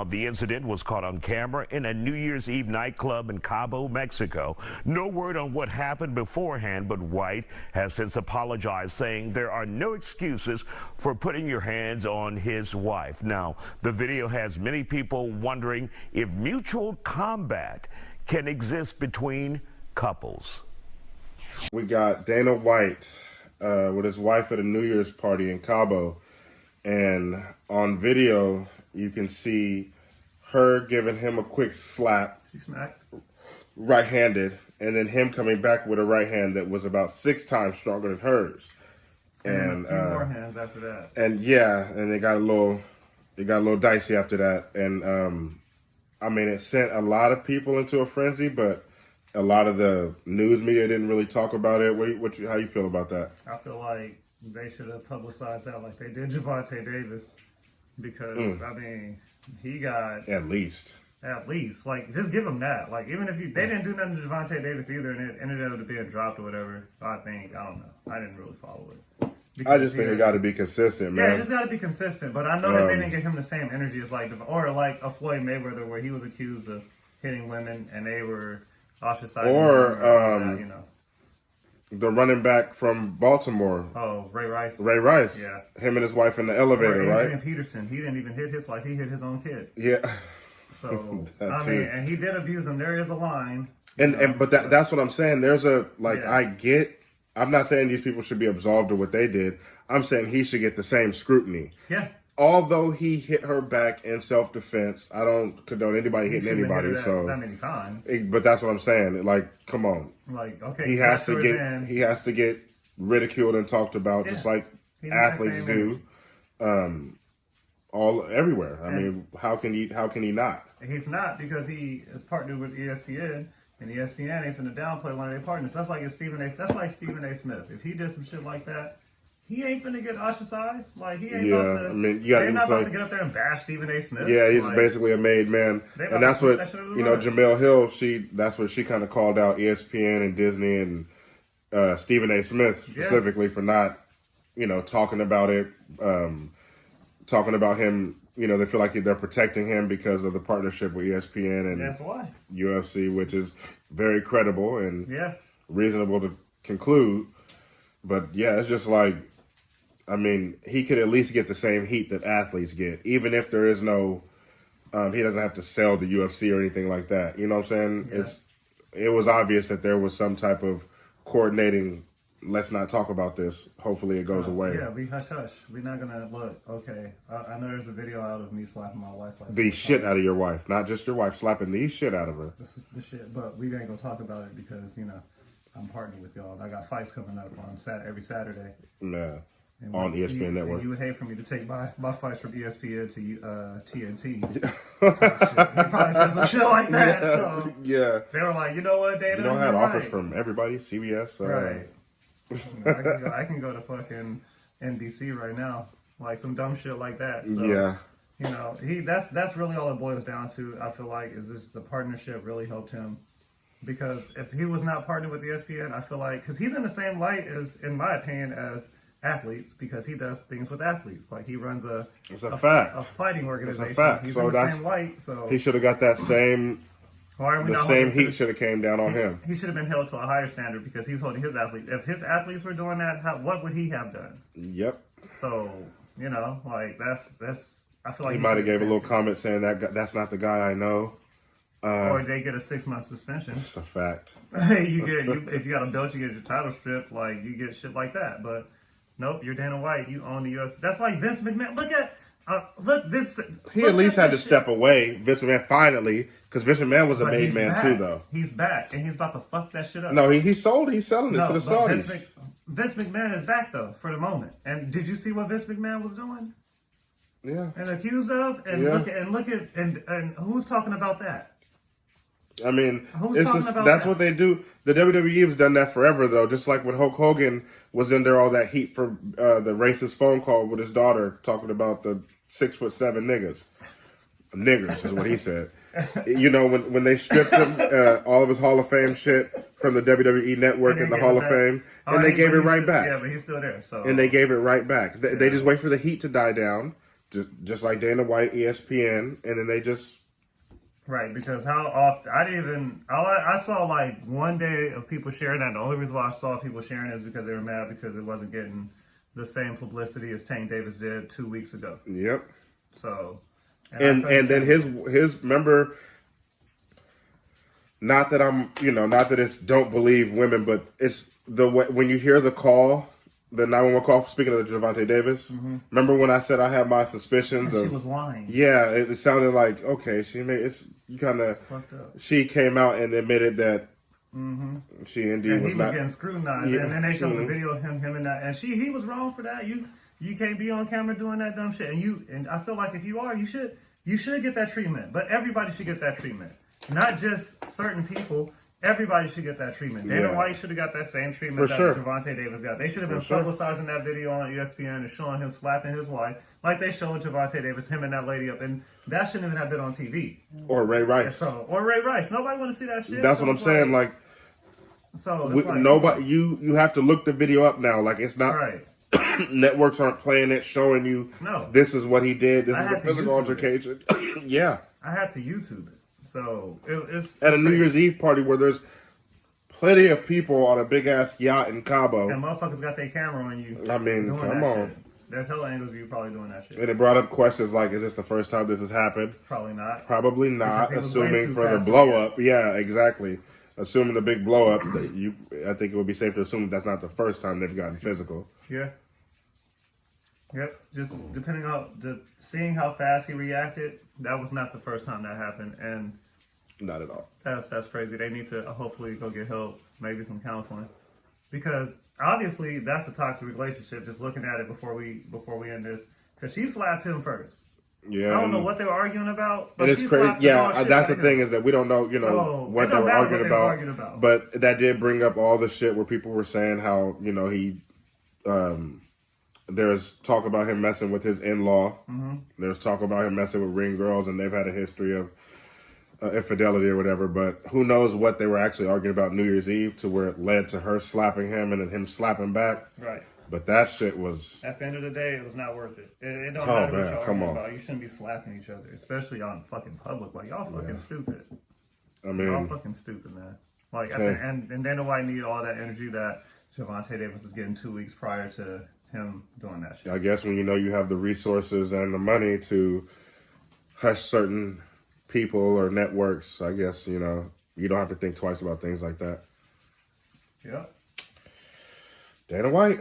Now, the incident was caught on camera in a New Year's Eve nightclub in Cabo, Mexico. No word on what happened beforehand, but White has since apologized, saying there are no excuses for putting your hands on his wife. Now, the video has many people wondering if mutual combat can exist between couples. We got Dana White with his wife at a New Year's party in Cabo, and on video you can see her giving him a quick slap, she smacked, right-handed, and then him coming back with a right hand that was about 6 times stronger than hers, and a few more hands after that. And yeah, and it got a little dicey after that, and I mean, it sent a lot of people into a frenzy, but a lot of the news media didn't really talk about it. How you feel about that? I feel like they should have publicized that like they did Javante Davis, because I mean, he got at least like, just give him that. Like, even if they didn't do nothing to Javante Davis either, and it ended up being dropped or whatever. I don't know. I didn't really follow it. I just think it got to be consistent, man. Yeah, it just got to be consistent. But I know that they didn't give him the same energy as like a Floyd Mayweather, where he was accused of hitting women and they were ostracized. Or you know, the running back from Baltimore. Oh, Ray Rice. Yeah. Him and his wife in the elevator, or Adrian Peterson. He didn't even hit his wife. He hit his own kid. Yeah. So I mean, and he did abuse him. There is a line. But that's what I'm saying. There's I'm not saying these people should be absolved of what they did. I'm saying he should get the same scrutiny. Yeah. Although he hit her back in self-defense, I don't condone anybody hitting anybody. That many times. But that's what I'm saying. Like, come on. Like, okay, he has to get ridiculed and talked about, just like athletes do, everywhere. I mean, how can he not? He's not, because he is partnered with ESPN. And ESPN ain't finna downplay one of their partners. That's like Stephen A. Smith. If he did some shit like that, he ain't finna get ostracized. Like, he ain't about to. I mean, they're not about to get up there and bash Stephen A. Smith. Yeah, he's basically a made man, and that's what Jemele Hill. That's what she kind of called out ESPN and Disney and Stephen A. Smith specifically for not, talking about it, talking about him. They feel like they're protecting him because of the partnership with ESPN and that's why. UFC, which is very credible and reasonable to conclude. But yeah, it's just like, I mean, he could at least get the same heat that athletes get, even if there is no, he doesn't have to sell the UFC or anything like that. You know what I'm saying? Yeah. It was obvious that there was some type of coordinating. Let's not talk about this. Hopefully it goes away. Yeah, we hush. We're not gonna look. Okay, I know there's a video out of me slapping my wife. Like the shit out of your wife, not just your wife, slapping the shit out of her. The shit, but we ain't gonna talk about it because I'm partnering with y'all. I got fights coming up on every Saturday. Yeah. On ESPN Network. You would hate for me to take my fights from ESPN to TNT. He probably said some shit like that. So yeah, they were like, you know what, Dana? You don't have offers from everybody. CBS, right? I can go to fucking NBC right now, like some dumb shit like that. So, yeah, that's really all it boils down to. I feel like is this the partnership really helped him, because if he was not partnered with ESPN, I feel like, because he's in the same light as, in my opinion, as athletes, because he does things with athletes. Like, he runs a fighting organization. It's a fact. He's so in the same light. So he should have got that same. The same heat should have came down on him. He should have been held to a higher standard because he's holding his athlete. If his athletes were doing that, what would he have done? Yep. So like that's. I feel like he might have gave a little comment saying that's not the guy I know. Or they get a 6-month suspension. It's a fact. If you got a belt, you get your title stripped. Like, you get shit like that. But nope, you're Dana White. You own the UFC. That's like Vince McMahon. Look this. He at least had to step away. Vince McMahon finally, because Vince McMahon was a made man too, though. He's back, and he's about to fuck that shit up. No, he's selling it to the Saudis. Vince McMahon is back though for the moment. And did you see what Vince McMahon was doing? Yeah. And accused of, and look at who's talking about that? I mean, that's what they do. The WWE has done that forever, though. Just like when Hulk Hogan was in there, all that heat for the racist phone call with his daughter talking about the 6'7" niggas. Niggers is what he said. When they stripped him all of his Hall of Fame shit from the WWE Network and the Hall of Fame, and they gave it right back. Yeah, but he's still there. So and they gave it right back. They just wait for the heat to die down, just like Dana White, ESPN, and then they just. Right, because how often I saw like one day of people sharing that. The only reason why I saw people sharing it is because they were mad because it wasn't getting the same publicity as Tank Davis did 2 weeks ago. Yep. So, and then his remember, not that not that it's don't believe women, but it's the way when you hear the call, the 911 call. Speaking of the Gervonta Davis, remember when I said I had my suspicions of she was lying. Yeah, it sounded like okay, she came out and admitted that she indeed and was he not. Was getting scrutinized, Yeah. and then they showed the video of him and that, and he was wrong for that. You can't be on camera doing that dumb shit, and I feel like if you are, you should get that treatment, but everybody should get that treatment, not just certain people. Everybody should get that treatment. Dana White should have got that same treatment that Gervonta Davis got. They should have been publicizing that video on ESPN and showing him slapping his wife like they showed Gervonta Davis, him and that lady up. And that shouldn't even have been on TV. Or Ray Rice. Or Ray Rice. Nobody want to see that shit. That's what I'm saying. Nobody. You have to look the video up now. Like it's not. Right. Networks aren't playing it, showing you. No. This is what he did. This is a physical altercation. Yeah. I had to YouTube it. So it's at a New Year's Eve party where there's plenty of people on a big ass yacht in Cabo. And motherfuckers got their camera on you. I mean, come on. Shit. There's hella angles of you probably doing that shit. And it brought up questions like, is this the first time this has happened? Probably not. Probably not, assuming for the blow up. Yeah, exactly. Assuming the big blow up, I think it would be safe to assume that's not the first time they've gotten physical. Yeah. Yep. Just depending on seeing how fast he reacted, that was not the first time that happened, and not at all. That's crazy. They need to hopefully go get help, maybe some counseling, because obviously that's a toxic relationship. Just looking at it before we end this, because she slapped him first. Yeah, I don't know what they were arguing about. But and it's crazy. Yeah, that's the thing is that we don't know, what they were arguing about. But that did bring up all the shit where people were saying how he. There's talk about him messing with his in-law. Mm-hmm. There's talk about him messing with ring girls, and they've had a history of infidelity or whatever. But who knows what they were actually arguing about New Year's Eve to where it led to her slapping him and then him slapping back. Right. But that shit was... At the end of the day, it was not worth it. It don't matter what y'all arguing about. You shouldn't be slapping each other, especially on fucking public. Like, y'all fucking stupid. I mean... Y'all fucking stupid, man. Like, and Dana White need all that energy that Gervonta Davis is getting 2 weeks prior to him doing that shit. I guess when you have the resources and the money to hush certain people or networks, I guess, you don't have to think twice about things like that. Yeah. Dana White.